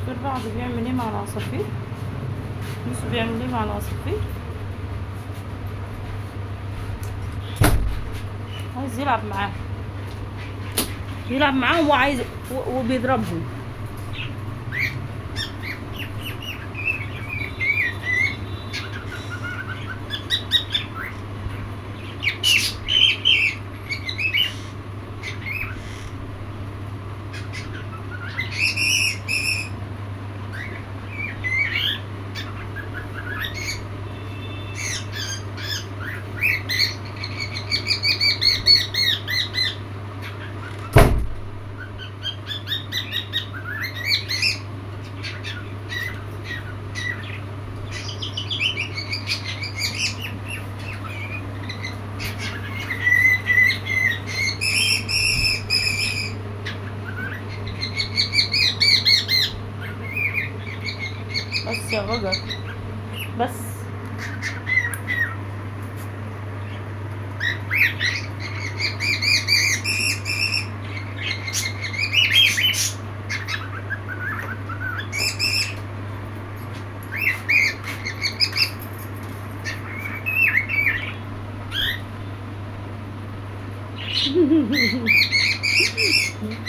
العصافير بعض بيعمل ايه مع العصافير. بصوا بيعمل ايه مع العصافير. عايز يلعب معاهم، يلعب معاهم وعايز وبيضربهم. بس يا غجر بس.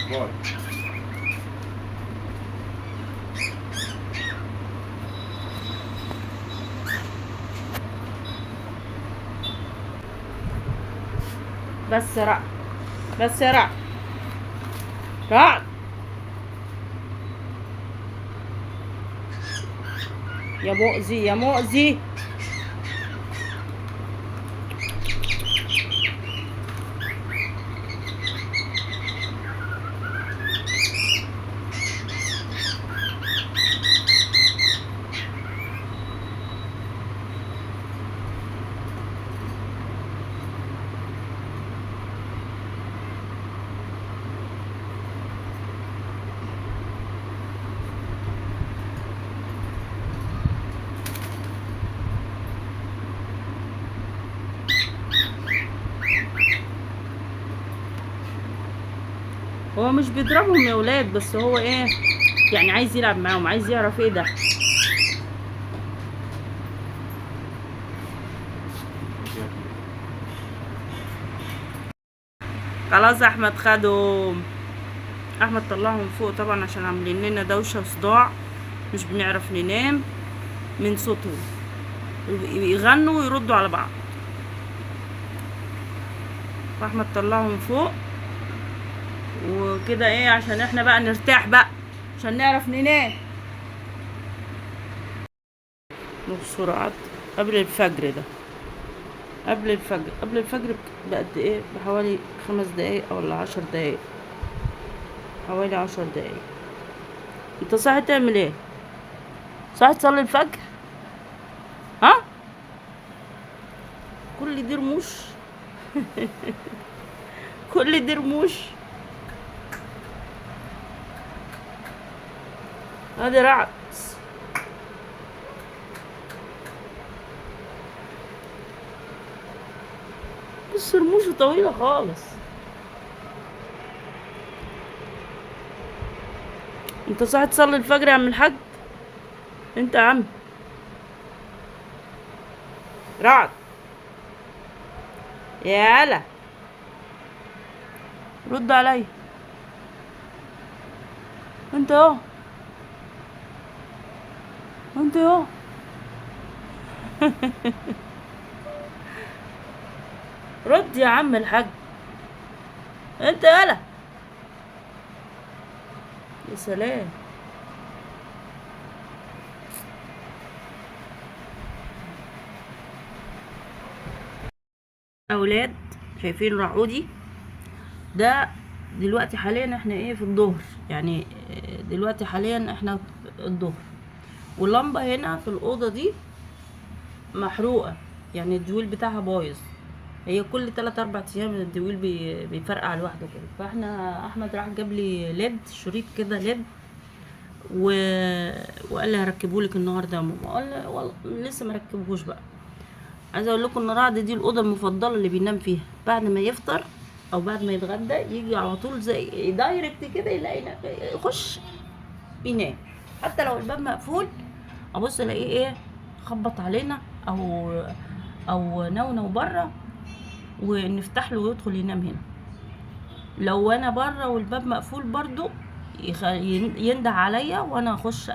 باي. بس يا رعد، بس يا رعد، رعد يا مؤذي يا مؤذي. هو مش بيضربهم يا ولاد، بس هو ايه يعني عايز يلعب معاهم، عايز يعرف ايه ده. خلاص احمد خدهم، احمد طلعهم فوق طبعا عشان عاملين لنا دوشه وصداع، مش بنعرف ننام من صوتهم، يغنوا ويردوا على بعض. فاحمد طلعهم فوق وكده ايه عشان احنا بقى نرتاح بقى عشان نعرف ننام. بسرعة قبل الفجر ده، قبل الفجر، قبل الفجر بقد ايه، بحوالي 5 دقايق ولا 10 دقايق، حوالي 10 دقايق. انت صاحي تعمل ايه؟ صاحي تصلي الفجر؟ ها؟ كل دي رموش. كل دي رموش. ادي رعد. بص رموشه طويلة خالص. انت صاحي تصلي الفجر يا عم الحاج؟ انت يا عم رعد يا هلا، رد عليا. انت اهو، انت اهو. رد يا عم الحاج، انت يالا. يا سلام. اولاد شايفين رعودي ده؟ دلوقتي حاليا احنا ايه في الظهر، يعني دلوقتي حاليا احنا الظهر، واللمبه هنا في الاوضه دي محروقه، يعني الدويل بتاعها بايظ. هي كل 3 4 ايام الدويل بيفرقع لوحده كده. فاحنا احمد راح جاب لي ليد، شريط كده ليد، و... وقال لي هركبهولك النهارده يا ماما. قال والله لسه ما ركبهوش بقى. عايزه اقول لكم ان رعد دي الاوضه المفضله اللي بينام فيها بعد ما يفطر او بعد ما يتغدى، يجي على طول زي دايركت كده يلاقي يخش ينام. حتى لو الباب مقفول ابص الاقيه ايه خبط علينا او نونو بره، ونفتح له ويدخل ينام هنا. لو انا بره والباب مقفول برضو ينده عليا وانا اخش.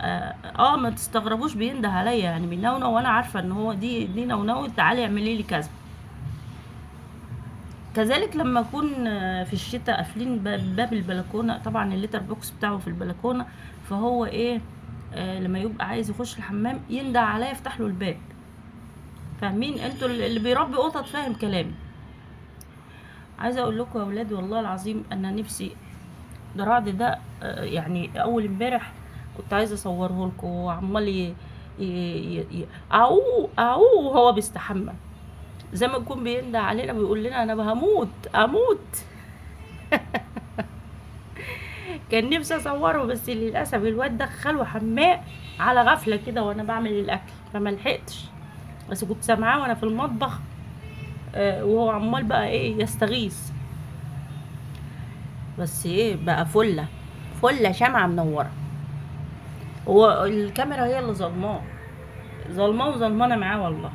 ما تستغربوش بينده عليا، يعني بينونو وانا عارفه ان هو دي نونو، تعالي اعملي لي كذا. كذلك لما اكون في الشتاء قافلين باب البلكونه، طبعا الليتر بوكس بتاعه في البلكونه، فهو ايه لما يبقى عايز يخش الحمام ينده عليا يفتح له الباب. فاهمين انتوا اللي بيربي قطط فاهم كلامي. عايزه اقول لكم يا اولاد والله العظيم انا نفسي ده رعد ده يعني اول امبارح كنت عايزه اصوره لكم، وعمال اعو وهو بيستحمى، زي ما يكون بينده علينا بيقول لنا انا اموت. كان نفسي اصوره بس للاسف الواد دخله حمام على غفله كده وانا بعمل الاكل فما لحقتش، بس كنت سامعاه وانا في المطبخ وهو عمال بقى ايه يستغيث. بس ايه بقى فله شمعة منوره. هو الكاميرا هي اللي ظلماه وظلمانه معاه والله.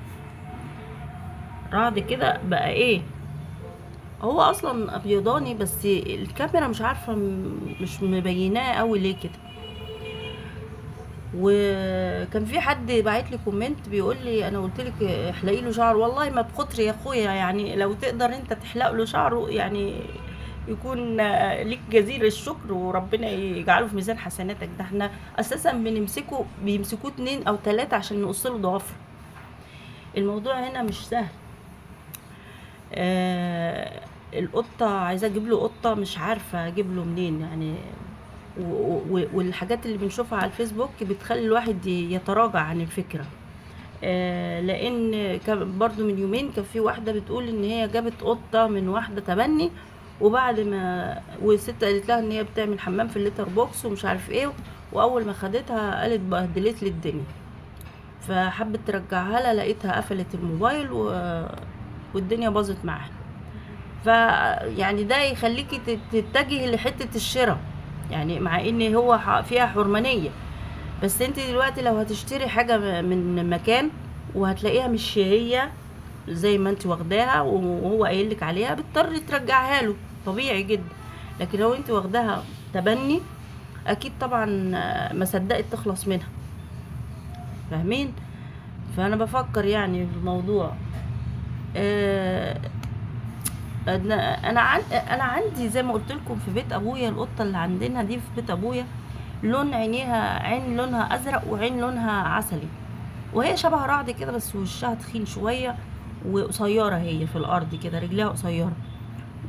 رعد كده بقى ايه، هو اصلا ابيضاني بس الكاميرا مش عارفه مش مبيناه قوي ليه كده. وكان في حد باعت لي كومنت بيقول لي انا قلت لك احلقي له شعره، والله ما بخاطري يا اخويا، يعني لو تقدر انت تحلق له شعره يعني يكون ليك جزيل الشكر وربنا يجعله في ميزان حسناتك. ده احنا اساسا بيمسكوه 2 أو 3 عشان نقص له ضوافره. الموضوع هنا مش سهل. القطه عايزه اجيب له قطه مش عارفه اجيب له منين يعني. والحاجات اللي بنشوفها على الفيسبوك بتخلي الواحد يتراجع عن الفكره. لان برضو من يومين كان في واحده بتقول ان هي جابت قطه من واحده تبني، وبعد ما والست قالت لها ان هي بتعمل حمام في الليتر بوكس ومش عارف ايه، واول ما خدتها قالت بهدلت لي الدنيا، فحبت ترجعها لها لقيتها قفلت الموبايل والدنيا باظت معاها. فيعني ده يخليكي تتجهي لحته الشراء، يعني مع ان هو فيها حرمانيه، بس انت دلوقتي لو هتشتري حاجه من مكان وهتلاقيها مش هي زي ما انت واخداها وهو قايل لك عليها بتضطري ترجعها له، طبيعي جدا. لكن لو انت واخداها تبني اكيد طبعا ما صدقت تخلص منها. فاهمين؟ فانا بفكر يعني في الموضوع. انا عندي زي ما قلت لكم في بيت ابويا، القطه اللي عندنا دي في بيت ابويا لون عينيها عين لونها ازرق وعين لونها عسلي، وهي شبه رعد كده بس وشها تخين شويه وقصيره، هي في الارض كده رجليها قصيره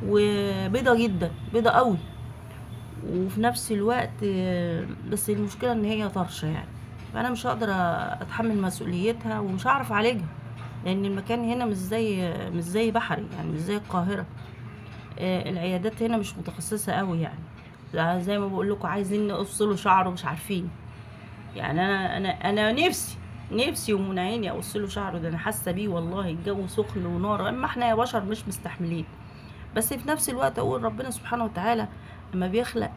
وبيضه جدا، بيضه قوي، وفي نفس الوقت بس المشكله ان هي طرشه يعني، فانا مش هقدر اتحمل مسؤوليتها ومش هعرف اعالجها، لان المكان هنا مش زي بحري، يعني مش زي القاهره. العيادات هنا مش متخصصه قوي يعني، زي ما بقول لكم عايزين نقص له شعره مش عارفين. يعني انا نفسي ومن عيني اقص له شعره، ده انا حاسه بيه والله، الجو سخن ونار، اما احنا يا بشر مش مستحملين. بس في نفس الوقت اقول ربنا سبحانه وتعالى لما بيخلق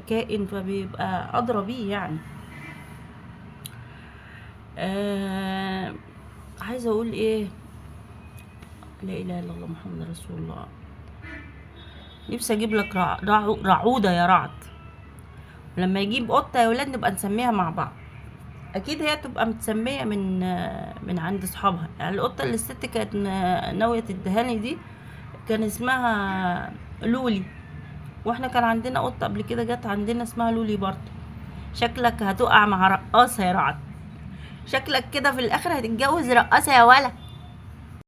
كائن فبيبقى ادرى بيه يعني. عايزه اقول ايه، لا اله الا الله محمد رسول الله. نفسي اجيب لك رعوده يا رعد، لما يجيب قطه يا ولاد نبقى نسميها مع بعض. اكيد هي تبقى متسميه من عند اصحابها، يعني القطه اللي الست كانت ناويه تدهاني دي كان اسمها لولي، واحنا كان عندنا قطه قبل كده جت عندنا اسمها لولي برضه. شكلك هتقع مع رقاصه يا رعد، شكلك كده في الاخر هتتجوز رقاصه يا ولا.